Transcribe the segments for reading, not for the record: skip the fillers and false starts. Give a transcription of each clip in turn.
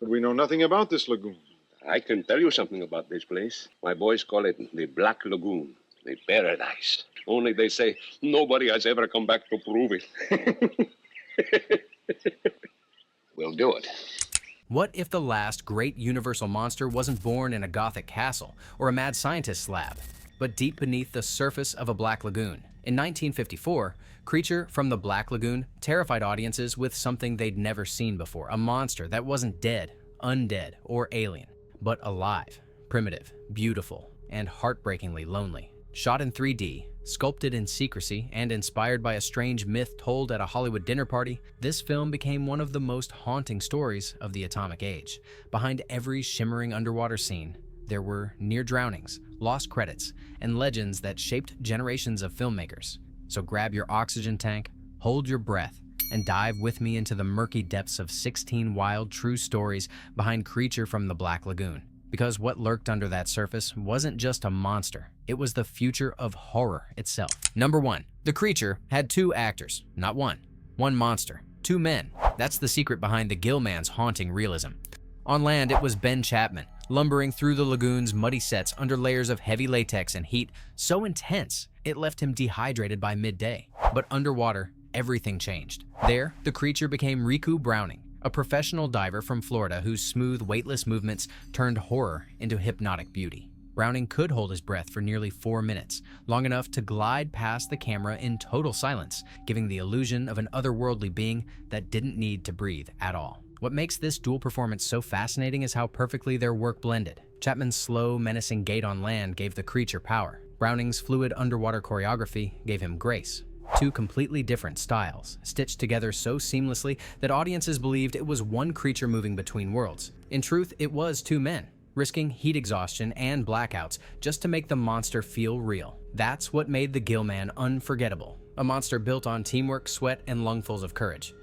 But we know nothing about this lagoon. I can tell you something about this place. My boys call it the Black Lagoon, the paradise. Only they say nobody has ever come back to prove it. We'll do it. What if the last great universal monster wasn't born in a Gothic castle or a mad scientist's lab, but deep beneath the surface of a black lagoon? In 1954, Creature from the Black Lagoon terrified audiences with something they'd never seen before, a monster that wasn't dead, undead, or alien, but alive, primitive, beautiful, and heartbreakingly lonely. Shot in 3D, sculpted in secrecy, and inspired by a strange myth told at a Hollywood dinner party, this film became one of the most haunting stories of the atomic age. Behind every shimmering underwater scene, there were near drownings, lost credits, and legends that shaped generations of filmmakers. So grab your oxygen tank, hold your breath, and dive with me into the murky depths of 16 wild, true stories behind Creature from the Black Lagoon. Because what lurked under that surface wasn't just a monster, it was the future of horror itself. Number 1. The Creature had 2 actors, not one. One monster, 2 men. That's the secret behind the gill-man's haunting realism. On land, it was Ben Chapman, lumbering through the lagoon's muddy sets under layers of heavy latex and heat so intense it left him dehydrated by midday. But underwater, everything changed. There, the Creature became Riku Browning, a professional diver from Florida whose smooth, weightless movements turned horror into hypnotic beauty. Browning could hold his breath for nearly 4 minutes, long enough to glide past the camera in total silence, giving the illusion of an otherworldly being that didn't need to breathe at all. What makes this dual performance so fascinating is how perfectly their work blended. Chapman's slow, menacing gait on land gave the Creature power. Browning's fluid underwater choreography gave him grace. 2 completely different styles, stitched together so seamlessly that audiences believed it was one creature moving between worlds. In truth, it was 2 men, risking heat exhaustion and blackouts just to make the monster feel real. That's what made the Gill-man unforgettable, a monster built on teamwork, sweat, and lungfuls of courage.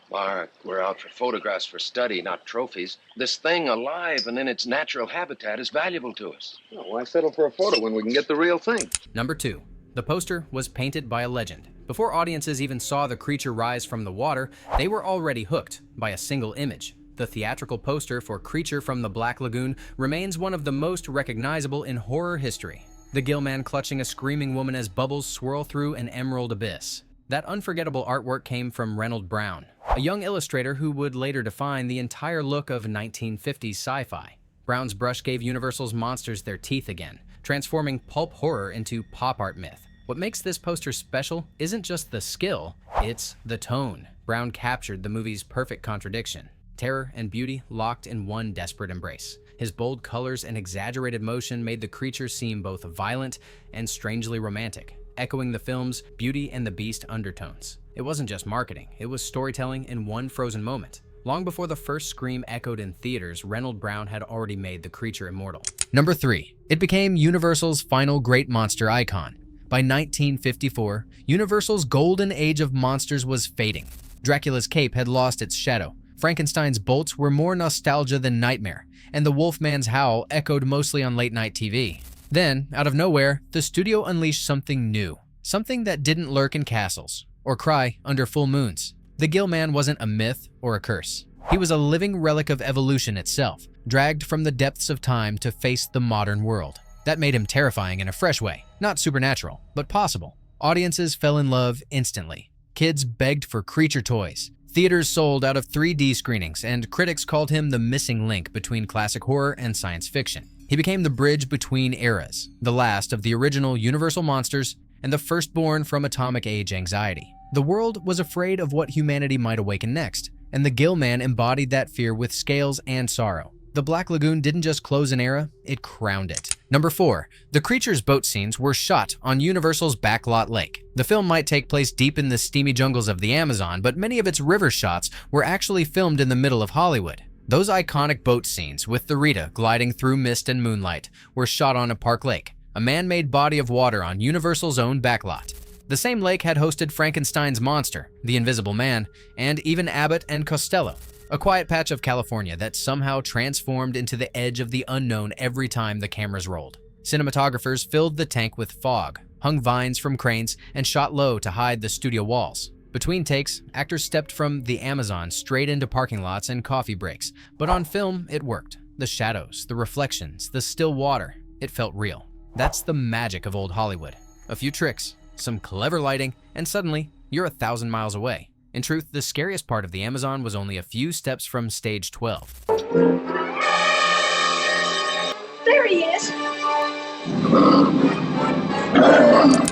Mark, we're out for photographs for study, not trophies. This thing, alive and in its natural habitat, is valuable to us. Well, why settle for a photo when we can get the real thing? Number 2. The poster was painted by a legend. Before audiences even saw the creature rise from the water, they were already hooked by a single image. The theatrical poster for Creature from the Black Lagoon remains one of the most recognizable in horror history. The Gill-man clutching a screaming woman as bubbles swirl through an emerald abyss. That unforgettable artwork came from Reynold Brown, a young illustrator who would later define the entire look of 1950s sci-fi. Brown's brush gave Universal's monsters their teeth again, transforming pulp horror into pop art myth. What makes this poster special isn't just the skill, it's the tone. Brown captured the movie's perfect contradiction. Terror and beauty locked in one desperate embrace. His bold colors and exaggerated motion made the creature seem both violent and strangely romantic, echoing the film's Beauty and the Beast undertones. It wasn't just marketing, it was storytelling in one frozen moment. Long before the first scream echoed in theaters, Reynold Brown had already made the creature immortal. Number 3. It became Universal's final great monster icon. By 1954, Universal's golden age of monsters was fading. Dracula's cape had lost its shadow. Frankenstein's bolts were more nostalgia than nightmare, and the Wolfman's howl echoed mostly on late-night TV. Then, out of nowhere, the studio unleashed something new. Something that didn't lurk in castles, or cry under full moons. The Gill-man wasn't a myth or a curse. He was a living relic of evolution itself, dragged from the depths of time to face the modern world. That made him terrifying in a fresh way. Not supernatural, but possible. Audiences fell in love instantly. Kids begged for creature toys. Theaters sold out of 3D screenings, and critics called him the missing link between classic horror and science fiction. He became the bridge between eras, the last of the original Universal monsters and the firstborn from atomic age anxiety. The world was afraid of what humanity might awaken next, and the Gill-man embodied that fear with scales and sorrow. The Black Lagoon didn't just close an era, it crowned it. Number 4. The creature's boat scenes were shot on Universal's Backlot Lake. The film might take place deep in the steamy jungles of the Amazon, but many of its river shots were actually filmed in the middle of Hollywood. Those iconic boat scenes with the Rita gliding through mist and moonlight were shot on a park lake, a man-made body of water on Universal's own backlot. The same lake had hosted Frankenstein's monster, the Invisible Man, and even Abbott and Costello, a quiet patch of California that somehow transformed into the edge of the unknown every time the cameras rolled. Cinematographers filled the tank with fog, hung vines from cranes, and shot low to hide the studio walls. Between takes, actors stepped from the Amazon straight into parking lots and coffee breaks, but on film, it worked. The shadows, the reflections, the still water, it felt real. That's the magic of old Hollywood. A few tricks, some clever lighting, and suddenly, you're 1,000 miles away. In truth, the scariest part of the Amazon was only a few steps from stage 12. There he is!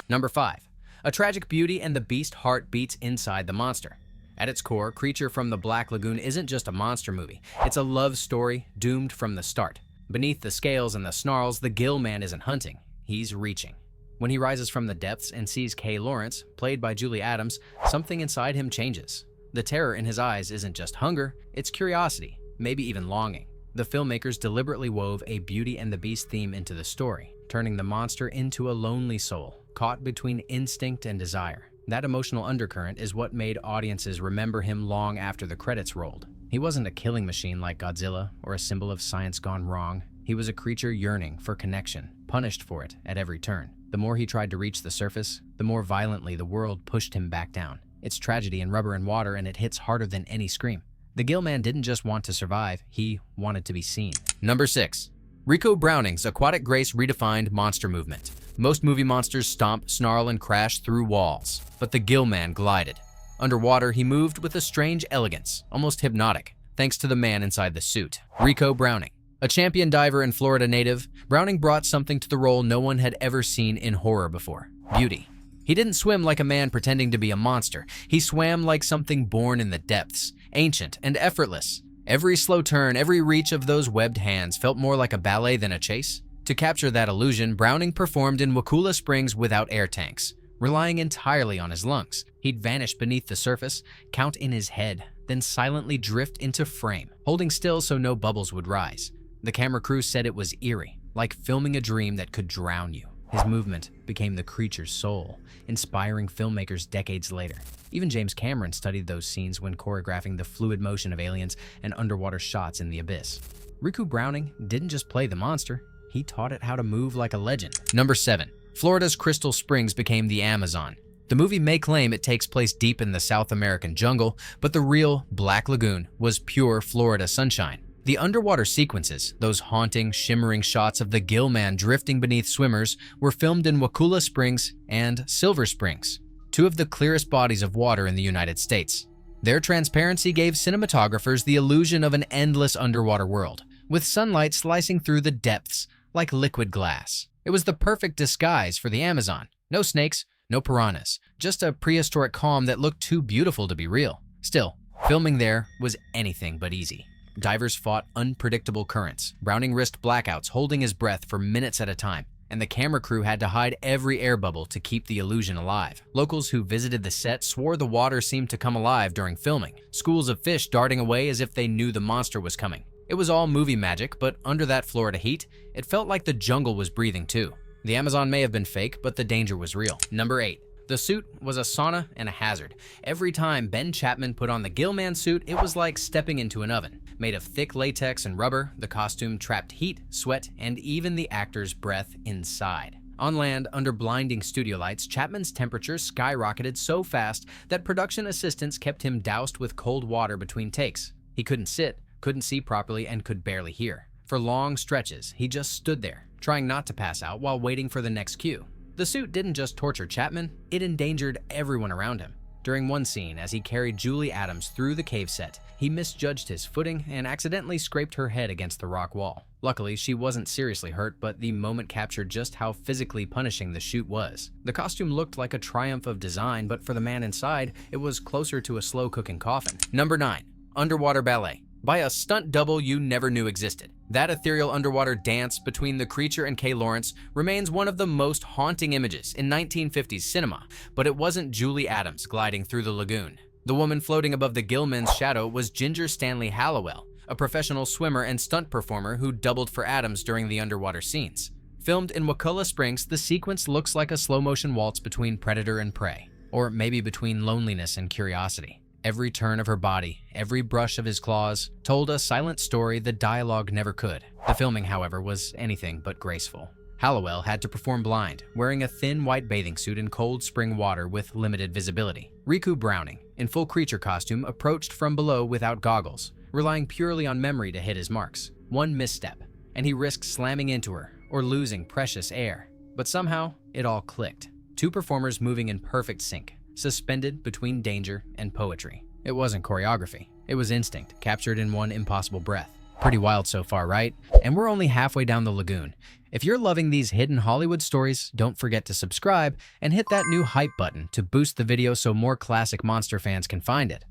Number 5. A tragic beauty and the beast heart beats inside the monster. At its core, Creature from the Black Lagoon isn't just a monster movie. It's a love story doomed from the start. Beneath the scales and the snarls, the gill-man isn't hunting. He's reaching. When he rises from the depths and sees Kay Lawrence, played by Julie Adams, something inside him changes. The terror in his eyes isn't just hunger, it's curiosity, maybe even longing. The filmmakers deliberately wove a Beauty and the Beast theme into the story, turning the monster into a lonely soul, caught between instinct and desire. That emotional undercurrent is what made audiences remember him long after the credits rolled. He wasn't a killing machine like Godzilla or a symbol of science gone wrong. He was a creature yearning for connection, punished for it at every turn. The more he tried to reach the surface, the more violently the world pushed him back down. It's tragedy in Rubber and Water, and it hits harder than any scream. The gill-man didn't just want to survive, he wanted to be seen. Number 6. Rico Browning's Aquatic Grace redefined monster movement. Most movie monsters stomp, snarl, and crash through walls, but the gill-man glided. Underwater, he moved with a strange elegance, almost hypnotic, thanks to the man inside the suit. Rico Browning. A champion diver and Florida native, Browning brought something to the role no one had ever seen in horror before: beauty. He didn't swim like a man pretending to be a monster. He swam like something born in the depths, ancient and effortless. Every slow turn, every reach of those webbed hands felt more like a ballet than a chase. To capture that illusion, Browning performed in Wakula Springs without air tanks, relying entirely on his lungs. He'd vanish beneath the surface, count in his head, then silently drift into frame, holding still so no bubbles would rise. The camera crew said it was eerie, like filming a dream that could drown you. His movement became the creature's soul, inspiring filmmakers decades later. Even James Cameron studied those scenes when choreographing the fluid motion of aliens and underwater shots in the abyss. Rico Browning didn't just play the monster, he taught it how to move like a legend. Number 7. Florida's Crystal Springs became the Amazon. The movie may claim it takes place deep in the South American jungle, but the real Black Lagoon was pure Florida sunshine. The underwater sequences, those haunting, shimmering shots of the gill-man drifting beneath swimmers, were filmed in Wakula Springs and Silver Springs, two of the clearest bodies of water in the United States. Their transparency gave cinematographers the illusion of an endless underwater world, with sunlight slicing through the depths like liquid glass. It was the perfect disguise for the Amazon. No snakes, no piranhas, just a prehistoric calm that looked too beautiful to be real. Still, filming there was anything but easy. Divers fought unpredictable currents. Browning risked blackouts, holding his breath for minutes at a time, and the camera crew had to hide every air bubble to keep the illusion alive. Locals who visited the set swore the water seemed to come alive during filming, schools of fish darting away as if they knew the monster was coming. It was all movie magic, but under that Florida heat, it felt like the jungle was breathing too. The Amazon may have been fake, but the danger was real. Number 8. The suit was a sauna and a hazard. Every time Ben Chapman put on the gill-man suit, it was like stepping into an oven. Made of thick latex and rubber, the costume trapped heat, sweat, and even the actor's breath inside. On land, under blinding studio lights, Chapman's temperature skyrocketed so fast that production assistants kept him doused with cold water between takes. He couldn't sit, couldn't see properly, and could barely hear. For long stretches, he just stood there, trying not to pass out while waiting for the next cue. The suit didn't just torture Chapman, it endangered everyone around him. During one scene, as he carried Julie Adams through the cave set, he misjudged his footing and accidentally scraped her head against the rock wall. Luckily, she wasn't seriously hurt, but the moment captured just how physically punishing the shoot was. The costume looked like a triumph of design, but for the man inside, it was closer to a slow-cooking coffin. Number 9. Underwater ballet. By a stunt double you never knew existed. That ethereal underwater dance between the creature and Kay Lawrence remains one of the most haunting images in 1950s cinema, but it wasn't Julie Adams gliding through the lagoon. The woman floating above the gill-man's shadow was Ginger Stanley Hallowell, a professional swimmer and stunt performer who doubled for Adams during the underwater scenes. Filmed in Wakula Springs, the sequence looks like a slow-motion waltz between predator and prey, or maybe between loneliness and curiosity. Every turn of her body, every brush of his claws, told a silent story the dialogue never could. The filming, however, was anything but graceful. Hallowell had to perform blind, wearing a thin white bathing suit in cold spring water with limited visibility. Riku Browning, in full creature costume, approached from below without goggles, relying purely on memory to hit his marks. One misstep, and he risked slamming into her or losing precious air. But somehow, it all clicked. Two performers moving in perfect sync, suspended between danger and poetry. It wasn't choreography. It was instinct, captured in one impossible breath. Pretty wild so far, right? And we're only halfway down the lagoon. If you're loving these hidden Hollywood stories, don't forget to subscribe and hit that new hype button to boost the video so more classic monster fans can find it.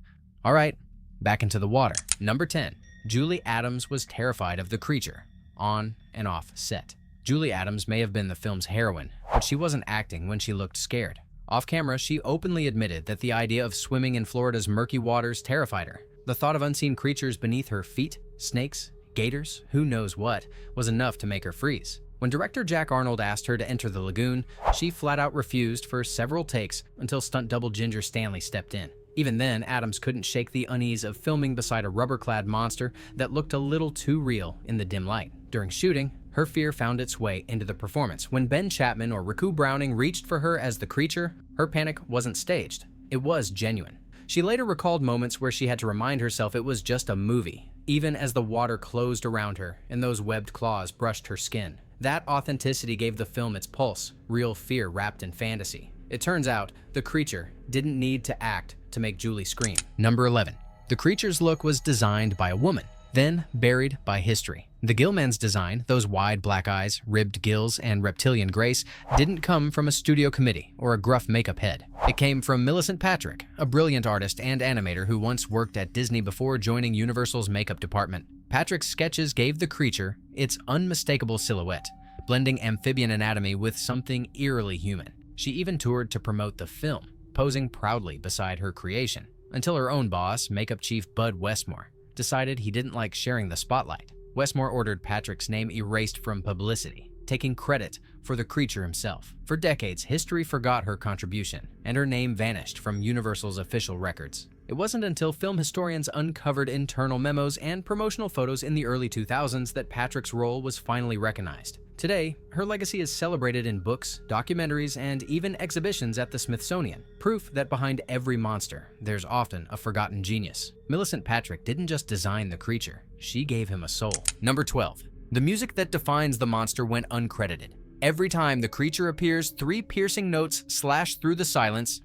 All right, back into the water. Number 10. Julie Adams was terrified of the creature, on and off set. Julie Adams may have been the film's heroine, but she wasn't acting when she looked scared. Off camera, she openly admitted that the idea of swimming in Florida's murky waters terrified her. The thought of unseen creatures beneath her feet, snakes, gators, who knows what, was enough to make her freeze. When director Jack Arnold asked her to enter the lagoon, she flat out refused for several takes until stunt double Ginger Stanley stepped in. Even then, Adams couldn't shake the unease of filming beside a rubber-clad monster that looked a little too real in the dim light. During shooting, her fear found its way into the performance. When Ben Chapman or Riku Browning reached for her as the creature, her panic wasn't staged. It was genuine. She later recalled moments where she had to remind herself it was just a movie, even as the water closed around her and those webbed claws brushed her skin. That authenticity gave the film its pulse, real fear wrapped in fantasy. It turns out, the creature didn't need to act to make Julie scream. Number 11. The creature's look was designed by a woman, then buried by history. The gill-man's design, those wide black eyes, ribbed gills, and reptilian grace, didn't come from a studio committee or a gruff makeup head. It came from Millicent Patrick, a brilliant artist and animator who once worked at Disney before joining Universal's makeup department. Patrick's sketches gave the creature its unmistakable silhouette, blending amphibian anatomy with something eerily human. She even toured to promote the film, posing proudly beside her creation, until her own boss, makeup chief Bud Westmore, decided he didn't like sharing the spotlight. Westmore ordered Patrick's name erased from publicity, taking credit for the creature himself. For decades, history forgot her contribution, and her name vanished from Universal's official records. It wasn't until film historians uncovered internal memos and promotional photos in the early 2000s that Patrick's role was finally recognized. Today, her legacy is celebrated in books, documentaries, and even exhibitions at the Smithsonian, proof that behind every monster, there's often a forgotten genius. Millicent Patrick didn't just design the creature, she gave him a soul. Number 12. The music that defines the monster went uncredited. Every time the creature appears, 3 piercing notes slash through the silence.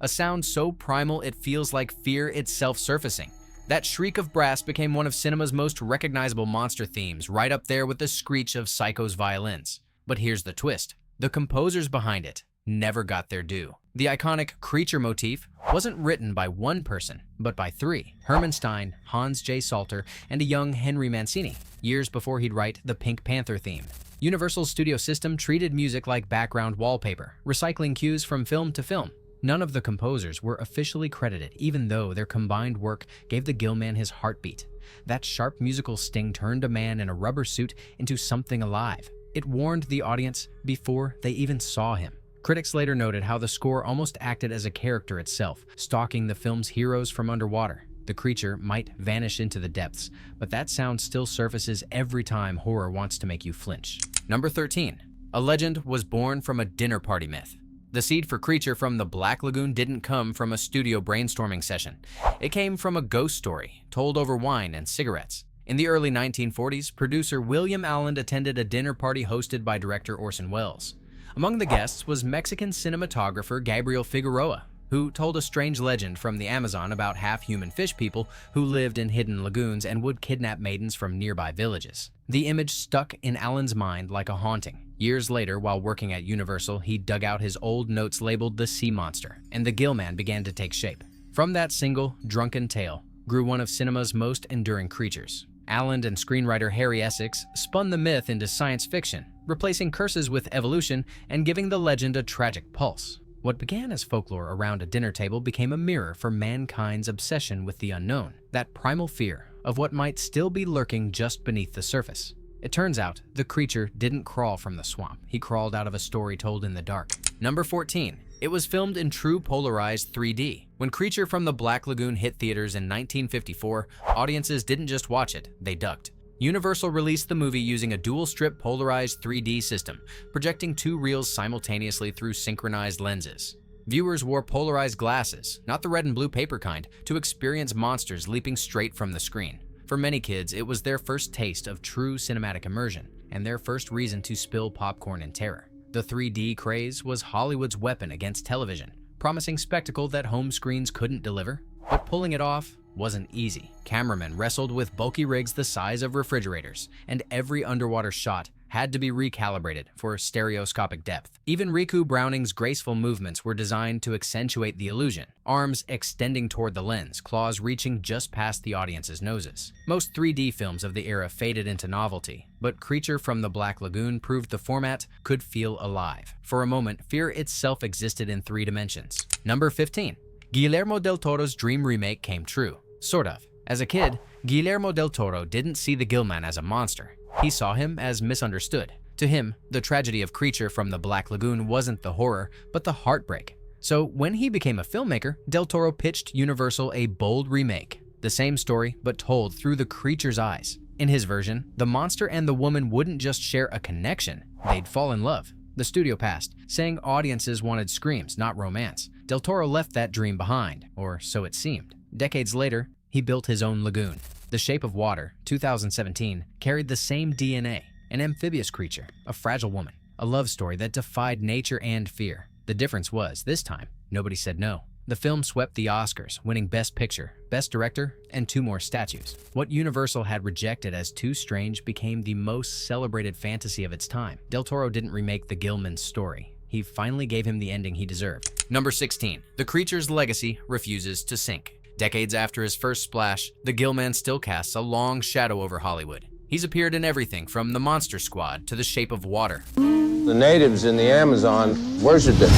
A sound so primal it feels like fear itself surfacing. That shriek of brass became one of cinema's most recognizable monster themes, right up there with the screech of Psycho's violins. But here's the twist. The composers behind it never got their due. The iconic creature motif wasn't written by one person, but by 3. Herman Stein, Hans J. Salter, and a young Henry Mancini, years before he'd write the Pink Panther theme. Universal's studio system treated music like background wallpaper, recycling cues from film to film. None of the composers were officially credited, even though their combined work gave the gill-man his heartbeat. That sharp musical sting turned a man in a rubber suit into something alive. It warned the audience before they even saw him. Critics later noted how the score almost acted as a character itself, stalking the film's heroes from underwater. The creature might vanish into the depths, but that sound still surfaces every time horror wants to make you flinch. Number 13. A legend was born from a dinner party myth. The seed for Creature from the Black Lagoon didn't come from a studio brainstorming session. It came from a ghost story told over wine and cigarettes. In the early 1940s, producer William Allen attended a dinner party hosted by director Orson Welles. Among the guests was Mexican cinematographer Gabriel Figueroa, who told a strange legend from the Amazon about half-human fish people who lived in hidden lagoons and would kidnap maidens from nearby villages. The image stuck in Allen's mind like a haunting. Years later, while working at Universal, he dug out his old notes labeled The Sea Monster, and the gill-man began to take shape. From that single, drunken tale, grew one of cinema's most enduring creatures. Allen and screenwriter Harry Essex spun the myth into science fiction, replacing curses with evolution and giving the legend a tragic pulse. What began as folklore around a dinner table became a mirror for mankind's obsession with the unknown, that primal fear of what might still be lurking just beneath the surface. It turns out, the creature didn't crawl from the swamp. He crawled out of a story told in the dark. Number 14. It was filmed in true polarized 3D. When Creature from the Black Lagoon hit theaters in 1954, audiences didn't just watch it, they ducked. Universal released the movie using a dual-strip polarized 3D system, projecting two reels simultaneously through synchronized lenses. Viewers wore polarized glasses, not the red and blue paper kind, to experience monsters leaping straight from the screen. For many kids, it was their first taste of true cinematic immersion, and their first reason to spill popcorn in terror. The 3D craze was Hollywood's weapon against television, promising spectacle that home screens couldn't deliver. But pulling it off wasn't easy. Cameramen wrestled with bulky rigs the size of refrigerators, and every underwater shot had to be recalibrated for stereoscopic depth. Even Riku Browning's graceful movements were designed to accentuate the illusion, arms extending toward the lens, claws reaching just past the audience's noses. Most 3D films of the era faded into novelty, but Creature from the Black Lagoon proved the format could feel alive. For a moment, fear itself existed in 3 dimensions. Number 15. Guillermo del Toro's dream remake came true. Sort of. As a kid, Guillermo del Toro didn't see the gill-man as a monster. He saw him as misunderstood. To him, the tragedy of Creature from the Black Lagoon wasn't the horror, but the heartbreak. So when he became a filmmaker, del Toro pitched Universal a bold remake. The same story, but told through the creature's eyes. In his version, the monster and the woman wouldn't just share a connection, they'd fall in love. The studio passed, saying audiences wanted screams, not romance. Del Toro left that dream behind, or so it seemed. Decades later, he built his own Lagoon. The Shape of Water, 2017, carried the same DNA, an amphibious creature, a fragile woman, a love story that defied nature and fear. The difference was, this time, nobody said no. The film swept the Oscars, winning Best Picture, Best Director, and 2 more statues. What Universal had rejected as too strange became the most celebrated fantasy of its time. Del Toro didn't remake the Gill-man's story. He finally gave him the ending he deserved. Number 16. The creature's legacy refuses to sink. Decades after his first splash, the Gill-man still casts a long shadow over Hollywood. He's appeared in everything from The Monster Squad to The Shape of Water. The natives in the Amazon worshipped it,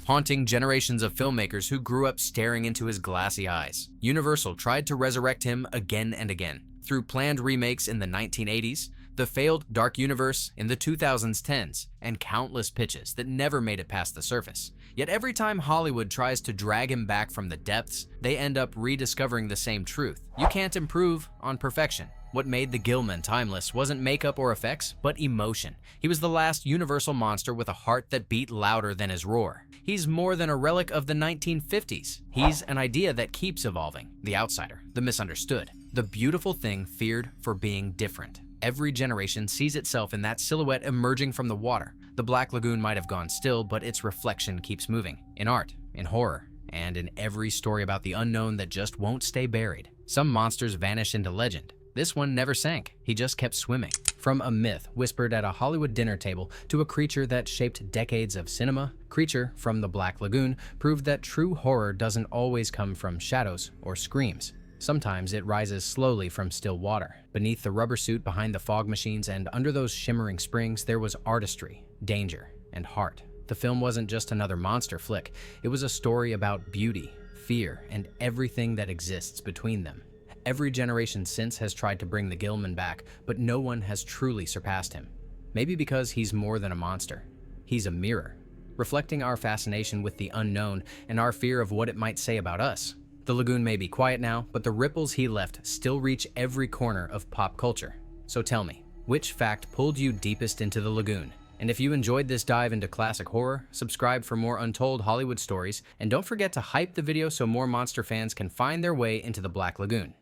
haunting generations of filmmakers who grew up staring into his glassy eyes. Universal tried to resurrect him again and again, through planned remakes in the 1980s, the failed Dark Universe in the 2010s, and countless pitches that never made it past the surface. Yet every time Hollywood tries to drag him back from the depths, they end up rediscovering the same truth. You can't improve on perfection. What made the Gill-man timeless wasn't makeup or effects, but emotion. He was the last Universal monster with a heart that beat louder than his roar. He's more than a relic of the 1950s. He's an idea that keeps evolving. The outsider, the misunderstood, the beautiful thing feared for being different. Every generation sees itself in that silhouette emerging from the water. The Black Lagoon might have gone still, but its reflection keeps moving. In art, in horror, and in every story about the unknown that just won't stay buried. Some monsters vanish into legend. This one never sank. He just kept swimming. From a myth whispered at a Hollywood dinner table to a creature that shaped decades of cinema, Creature from the Black Lagoon proved that true horror doesn't always come from shadows or screams. Sometimes it rises slowly from still water. Beneath the rubber suit, behind the fog machines, and under those shimmering springs, there was artistry, danger, and heart. The film wasn't just another monster flick. It was a story about beauty, fear, and everything that exists between them. Every generation since has tried to bring the Gill-man back, but no one has truly surpassed him. Maybe because he's more than a monster. He's a mirror, reflecting our fascination with the unknown and our fear of what it might say about us. The Lagoon may be quiet now, but the ripples he left still reach every corner of pop culture. So tell me, which fact pulled you deepest into the Lagoon? And if you enjoyed this dive into classic horror, subscribe for more untold Hollywood stories, and don't forget to hype the video so more monster fans can find their way into the Black Lagoon.